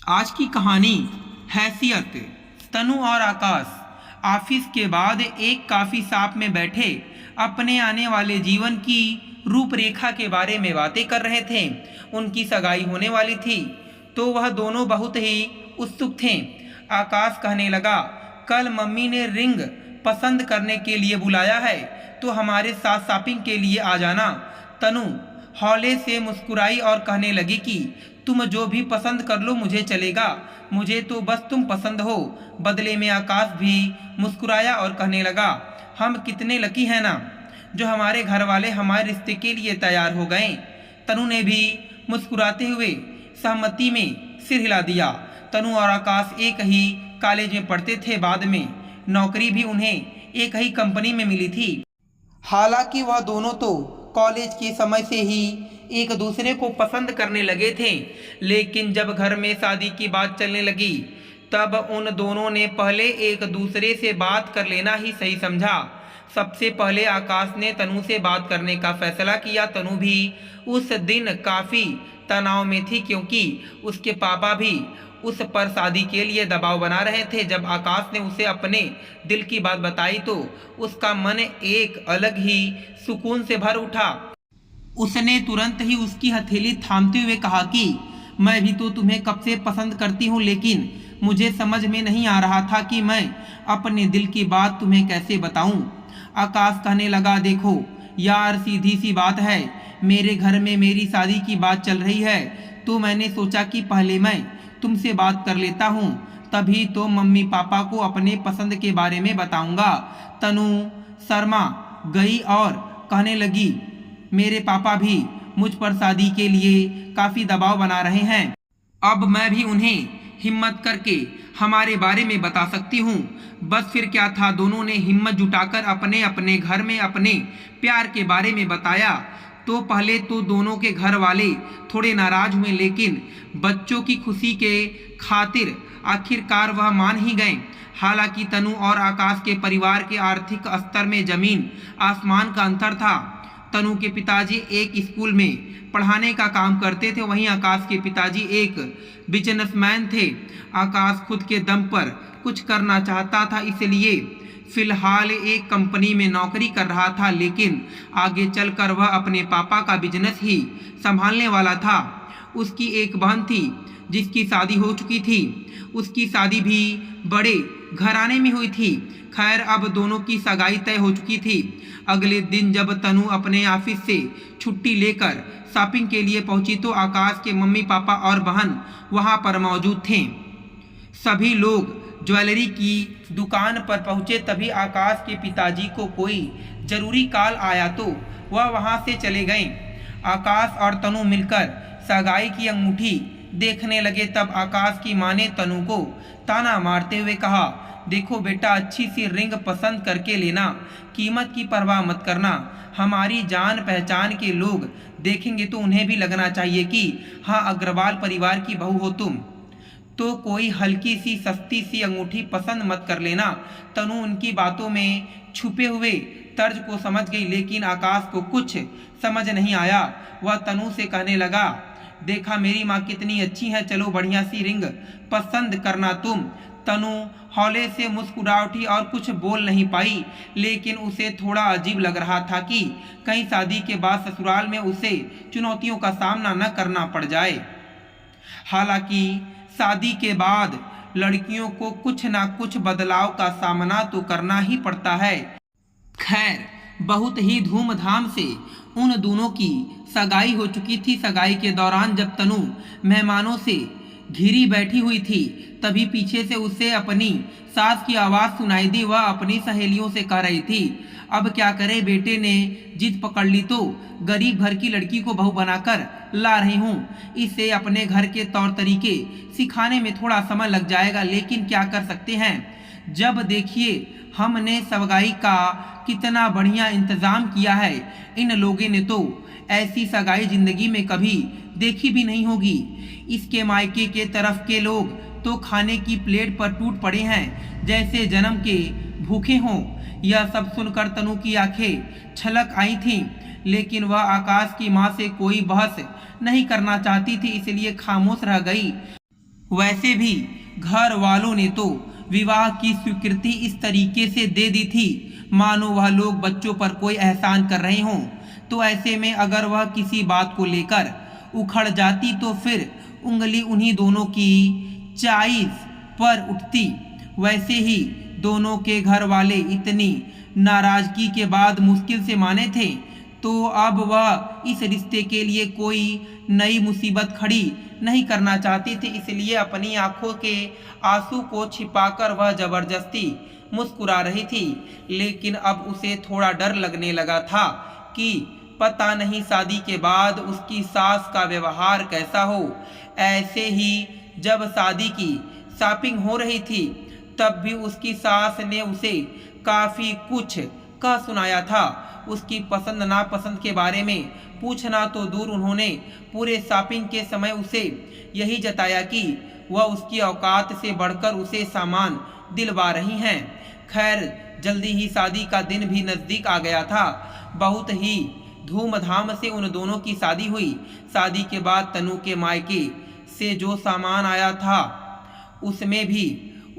आज की कहानी हैसियत। तनु और आकाश ऑफिस के बाद एक कॉफ़ी शॉप में बैठे अपने आने वाले जीवन की रूपरेखा के बारे में बातें कर रहे थे। उनकी सगाई होने वाली थी तो वह दोनों बहुत ही उत्सुक थे। आकाश कहने लगा, कल मम्मी ने रिंग पसंद करने के लिए बुलाया है तो हमारे साथ शॉपिंग के लिए आ जाना। तनु हौले से मुस्कुराई और कहने लगी कि तुम जो भी पसंद कर लो मुझे चलेगा, मुझे तो बस तुम पसंद हो। बदले में आकाश भी मुस्कुराया और कहने लगा, हम कितने लकी हैं ना जो हमारे घर वाले हमारे रिश्ते के लिए तैयार हो गए। तनु ने भी मुस्कुराते हुए सहमति में सिर हिला दिया। तनु और आकाश एक ही कॉलेज में पढ़ते थे, बाद में नौकरी भी उन्हें एक ही कंपनी में मिली थी। हालांकि वह दोनों तो कॉलेज के समय से ही एक दूसरे को पसंद करने लगे थे, लेकिन जब घर में शादी की बात चलने लगी तब उन दोनों ने पहले एक दूसरे से बात कर लेना ही सही समझा। सबसे पहले आकाश ने तनु से बात करने का फैसला किया। तनु भी उस दिन काफ़ी तनाव में थी क्योंकि उसके पापा भी उस पर शादी के लिए दबाव बना रहे थे। जब आकाश ने उसे अपने दिल की बात बताई तो उसका मन एक अलग ही सुकून से भर उठा। उसने तुरंत ही उसकी हथेली थामते हुए कहा कि मैं भी तो तुम्हें कब से पसंद करती हूँ, लेकिन मुझे समझ में नहीं आ रहा था कि मैं अपने दिल की बात तुम्हें कैसे बताऊं। आकाश कहने लगा, देखो यार, सीधी सी बात है, मेरे घर में मेरी शादी की बात चल रही है तो मैंने सोचा कि पहले मैं तुमसे बात कर लेता हूँ, तभी तो मम्मी पापा को अपने पसंद के बारे में बताऊंगा। तनु शर्मा गई और कहने लगी, मेरे पापा भी मुझ पर शादी के लिए काफ़ी दबाव बना रहे हैं। अब मैं भी उन्हें हिम्मत करके हमारे बारे में बता सकती हूँ। बस फिर क्या था, दोनों ने हिम्मत जुटाकर अपने अपने घर में अपने प्यार के बारे में बताया। तो पहले तो दोनों के घर वाले थोड़े नाराज हुए, लेकिन बच्चों की खुशी के खातिर आखिरकार वह मान ही गए। हालांकि तनु और आकाश के परिवार के आर्थिक स्तर में जमीन आसमान का अंतर था। तनु के पिताजी एक स्कूल में पढ़ाने का काम करते थे, वहीं आकाश के पिताजी एक बिजनेसमैन थे। आकाश खुद के दम पर कुछ करना चाहता था, इसलिए फिलहाल एक कंपनी में नौकरी कर रहा था, लेकिन आगे चलकर वह अपने पापा का बिजनेस ही संभालने वाला था। उसकी एक बहन थी जिसकी शादी हो चुकी थी, उसकी शादी भी बड़े घराने में हुई थी। खैर, अब दोनों की सगाई तय हो चुकी थी। अगले दिन जब तनु अपने ऑफिस से छुट्टी लेकर शॉपिंग के लिए पहुंची तो आकाश के मम्मी पापा और बहन वहां पर मौजूद थे। सभी लोग ज्वेलरी की दुकान पर पहुंचे, तभी आकाश के पिताजी को कोई जरूरी कॉल आया तो वह वहां से चले गए। आकाश और तनु मिलकर सगाई की अंगूठी देखने लगे। तब आकाश की मां ने तनु को ताना मारते हुए कहा, देखो बेटा, अच्छी सी रिंग पसंद करके लेना, कीमत की परवाह मत करना। हमारी जान पहचान के लोग देखेंगे तो उन्हें भी लगना चाहिए कि हाँ, अग्रवाल परिवार की बहू हो तुम। तो कोई हल्की सी सस्ती सी अंगूठी पसंद मत कर लेना। तनु उनकी बातों में छुपे हुए तर्ज को समझ गई, लेकिन आकाश को कुछ समझ नहीं आया। वह तनु से कहने लगा, देखा मेरी माँ कितनी अच्छी है, चलो बढ़िया सी रिंग पसंद करना तुम। तनु हौले से मुस्कुरा उठी और कुछ बोल नहीं पाई, लेकिन उसे थोड़ा अजीब लग रहा था कि कहीं शादी के बाद ससुराल में उसे चुनौतियों का सामना न करना पड़ जाए। हालांकि शादी के बाद लड़कियों को कुछ ना कुछ बदलाव का सामना तो करना ही पड़ता है। खैर, बहुत ही धूमधाम से उन दोनों की सगाई हो चुकी थी। सगाई के दौरान जब तनु मेहमानों से घिरी बैठी हुई थी, तभी पीछे से उसे अपनी सास की आवाज़ सुनाई दी। वह अपनी सहेलियों से कह रही थी, अब क्या करे, बेटे ने जिद पकड़ ली तो गरीब घर की लड़की को बहू बनाकर ला रही हूँ। इसे अपने घर के तौर तरीके सिखाने में थोड़ा समय लग जाएगा, लेकिन क्या कर सकते हैं। जब देखिए हमने सगाई का कितना बढ़िया इंतज़ाम किया है, इन लोगों ने तो ऐसी सगाई जिंदगी में कभी देखी भी नहीं होगी। इसके मायके के तरफ के लोग तो खाने की प्लेट पर टूट पड़े हैं जैसे जन्म के भूखे हों। यह सब सुनकर तनु की आंखें छलक आई थीं, लेकिन वह आकाश की मां से कोई बहस नहीं करना चाहती थी, इसलिए खामोश रह गई। वैसे भी घर वालों ने तो विवाह की स्वीकृति इस तरीके से दे दी थी मानो वह लोग बच्चों पर कोई एहसान कर रहे हों। तो ऐसे में अगर वह किसी बात को लेकर उखड़ जाती तो फिर उंगली उन्हीं दोनों की चाइस पर उठती। वैसे ही दोनों के घर वाले इतनी नाराजगी के बाद मुश्किल से माने थे, तो अब वह इस रिश्ते के लिए कोई नई मुसीबत खड़ी नहीं करना चाहती थी। इसलिए अपनी आंखों के आंसू को छिपाकर वह जबरदस्ती मुस्कुरा रही थी। लेकिन अब उसे थोड़ा डर लगने लगा था कि पता नहीं शादी के बाद उसकी सास का व्यवहार कैसा हो। ऐसे ही जब शादी की शॉपिंग हो रही थी तब भी उसकी सास ने उसे काफ़ी कुछ कह सुनाया था। उसकी पसंद नापसंद के बारे में पूछना तो दूर, उन्होंने पूरे शॉपिंग के समय उसे यही जताया कि वह उसकी औकात से बढ़कर उसे सामान दिलवा रही हैं। खैर जल्दी ही शादी का दिन भी नज़दीक आ गया था। बहुत ही धूमधाम से उन दोनों की शादी हुई। शादी के बाद तनु के मायके से जो सामान आया था उसमें भी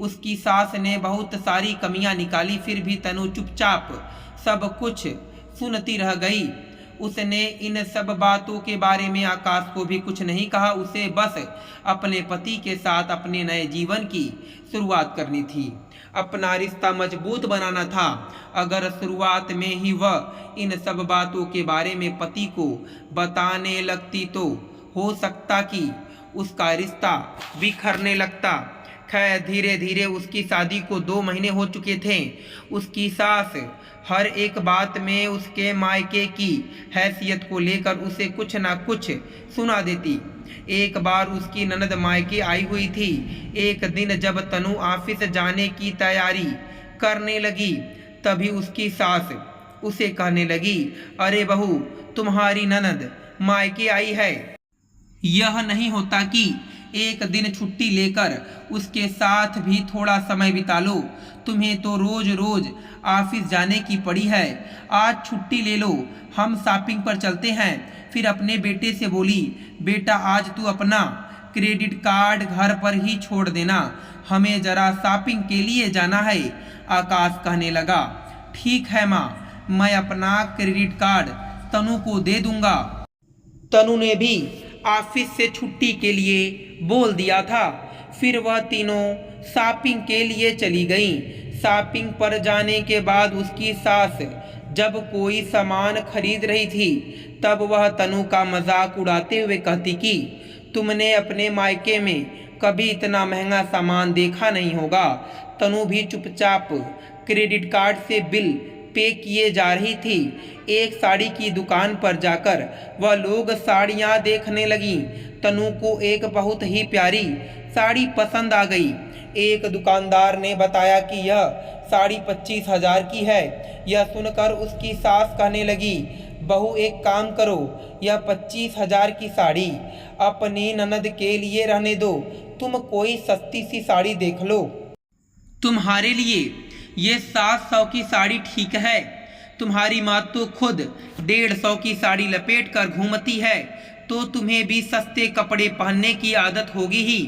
उसकी सास ने बहुत सारी कमियां निकाली। फिर भी तनु चुपचाप सब कुछ सुनती रह गई। उसने इन सब बातों के बारे में आकाश को भी कुछ नहीं कहा। उसे बस अपने पति के साथ अपने नए जीवन की शुरुआत करनी थी, अपना रिश्ता मजबूत बनाना था। अगर शुरुआत में ही वह इन सब बातों के बारे में पति को बताने लगती तो हो सकता कि उसका रिश्ता बिखरने लगता। खैर धीरे धीरे उसकी शादी को 2 महीने हो चुके थे। उसकी सास हर एक बात में उसके मायके की हैसियत को लेकर उसे कुछ ना कुछ सुना देती। एक बार उसकी ननद मायके आई हुई थी। एक दिन जब तनु ऑफिस जाने की तैयारी करने लगी तभी उसकी सास उसे कहने लगी, अरे बहू, तुम्हारी ननद मायके आई है। यह नहीं होता कि एक दिन छुट्टी लेकर उसके साथ भी थोड़ा समय बिता लो। तुम्हें तो रोज रोज ऑफिस जाने की पड़ी है। आज छुट्टी ले लो, हम शॉपिंग पर चलते हैं। फिर अपने बेटे से बोली, बेटा आज तू अपना क्रेडिट कार्ड घर पर ही छोड़ देना, हमें जरा शॉपिंग के लिए जाना है। आकाश कहने लगा, ठीक है माँ, मैं अपना क्रेडिट कार्ड तनु को दे दूंगा। तनु ने भी ऑफिस से छुट्टी के लिए बोल दिया था। फिर वह तीनों शॉपिंग के लिए चली गईं। शॉपिंग पर जाने के बाद उसकी सास जब कोई सामान खरीद रही थी तब वह तनु का मजाक उड़ाते हुए कहती कि तुमने अपने मायके में कभी इतना महंगा सामान देखा नहीं होगा। तनु भी चुपचाप क्रेडिट कार्ड से बिल पे किए जा रही थी। एक साड़ी की दुकान पर जाकर वह लोग साड़ियां देखने लगी। तनु को एक बहुत ही प्यारी साड़ी पसंद आ गई। एक दुकानदार ने बताया कि यह साड़ी 25,000 की है। यह सुनकर उसकी सास कहने लगी, बहू एक काम करो, यह 25,000 की साड़ी अपनी ननद के लिए रहने दो, तुम कोई सस्ती सी साड़ी देख लो। तुम्हारे लिए ये 700 की साड़ी ठीक है। तुम्हारी माँ तो खुद 150 की साड़ी लपेट कर घूमती है, तो तुम्हें भी सस्ते कपड़े पहनने की आदत होगी ही।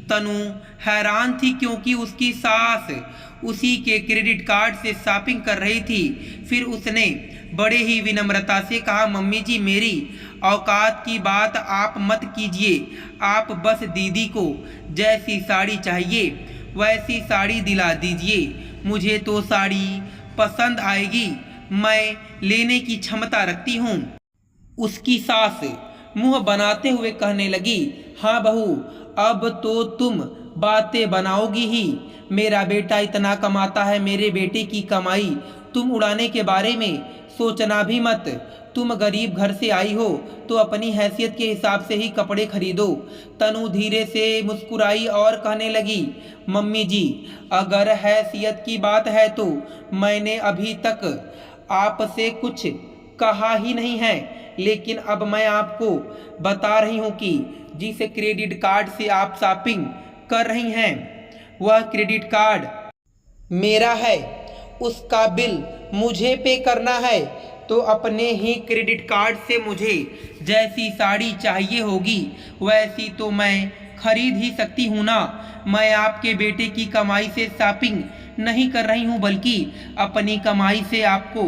तनु हैरान थी क्योंकि उसकी सास उसी के क्रेडिट कार्ड से शॉपिंग कर रही थी। फिर उसने बड़े ही विनम्रता से कहा, मम्मी जी, मेरी औकात की बात आप मत कीजिए। आप बस दीदी को जैसी साड़ी चाहिए वैसी साड़ी दिला दीजिए। मुझे तो साड़ी पसंद आएगी, मैं लेने की क्षमता रखती हूँ। उसकी सास मुंह बनाते हुए कहने लगी, हाँ बहू, अब तो तुम बातें बनाओगी ही। मेरा बेटा इतना कमाता है, मेरे बेटे की कमाई तुम उड़ाने के बारे में सोचना भी मत। तुम गरीब घर से आई हो तो अपनी हैसियत के हिसाब से ही कपड़े खरीदो। तनु धीरे से मुस्कुराई और कहने लगी, मम्मी जी, अगर हैसियत की बात है तो मैंने अभी तक आपसे कुछ कहा ही नहीं है, लेकिन अब मैं आपको बता रही हूँ कि जिस क्रेडिट कार्ड से आप शॉपिंग कर रही हैं वह क्रेडिट कार्ड मेरा है। उसका बिल मुझे पे करना है, तो अपने ही क्रेडिट कार्ड से मुझे जैसी साड़ी चाहिए होगी वैसी तो मैं खरीद ही सकती हूँ ना। मैं आपके बेटे की कमाई से शॉपिंग नहीं कर रही हूँ, बल्कि अपनी कमाई से आपको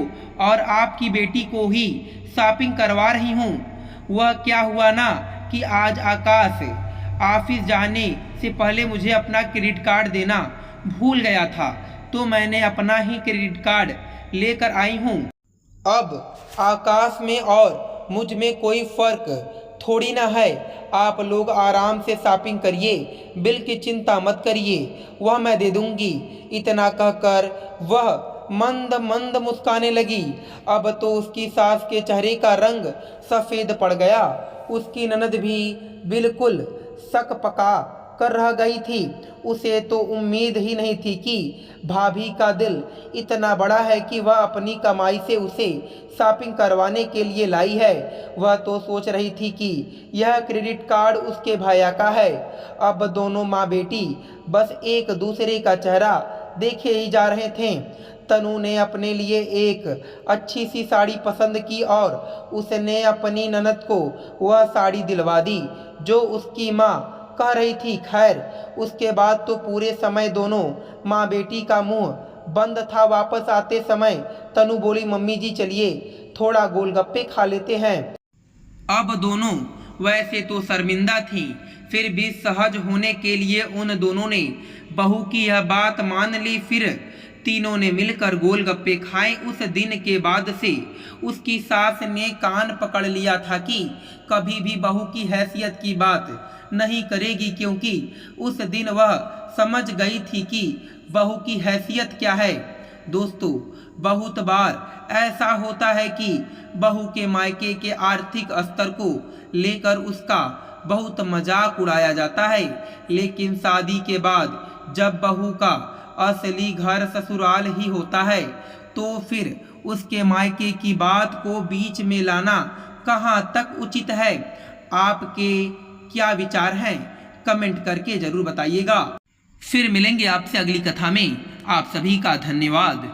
और आपकी बेटी को ही शॉपिंग करवा रही हूँ। वह क्या हुआ ना कि आज आकाश ऑफिस जाने से पहले मुझे अपना क्रेडिट कार्ड देना भूल गया था, तो मैंने अपना ही क्रेडिट कार्ड लेकर आई हूँ। अब आकाश में और मुझ में कोई फ़र्क थोड़ी ना है। आप लोग आराम से शॉपिंग करिए, बिल की चिंता मत करिए, वह मैं दे दूंगी। इतना कहकर वह मंद मंद मुस्काने लगी। अब तो उसकी सास के चेहरे का रंग सफ़ेद पड़ गया। उसकी ननद भी बिल्कुल सकपका कर रह गई थी। उसे तो उम्मीद ही नहीं थी कि भाभी का दिल इतना बड़ा है कि वह अपनी कमाई से उसे शॉपिंग करवाने के लिए लाई है। वह तो सोच रही थी कि यह क्रेडिट कार्ड उसके भैया का है। अब दोनों माँ बेटी बस एक दूसरे का चेहरा देखे ही जा रहे थे। तनु ने अपने लिए एक अच्छी सी साड़ी पसंद की और उसने अपनी ननद को वह साड़ी दिलवा दी जो उसकी माँ कह रही थी। खैर, उसके बाद तो पूरे समय दोनों माँ बेटी का मुंह बंद था। वापस आते समय तनु बोली, मम्मी जी चलिए थोड़ा गोलगप्पे खा लेते हैं। अब दोनों वैसे तो शर्मिंदा थीं, फिर भी सहज होने के लिए उन दोनों ने बहू की यह बात मान ली। फिर तीनों ने मिलकर गोलगप्पे खाए। उस दिन के बाद से उसकी सास ने कान पकड़ लिया था कि कभी भी बहू की हैसियत की बात नहीं करेगी, क्योंकि उस दिन वह समझ गई थी कि बहू की हैसियत क्या है। दोस्तों, बहुत बार ऐसा होता है कि बहू के मायके के आर्थिक स्तर को लेकर उसका बहुत मजाक उड़ाया जाता है, लेकिन शादी के बाद जब बहू का असली घर ससुराल ही होता है, तो फिर उसके मायके की बात को बीच में लाना कहाँ तक उचित है। आपके क्या विचार हैं, कमेंट करके जरूर बताइएगा। फिर मिलेंगे आपसे अगली कथा में। आप सभी का धन्यवाद।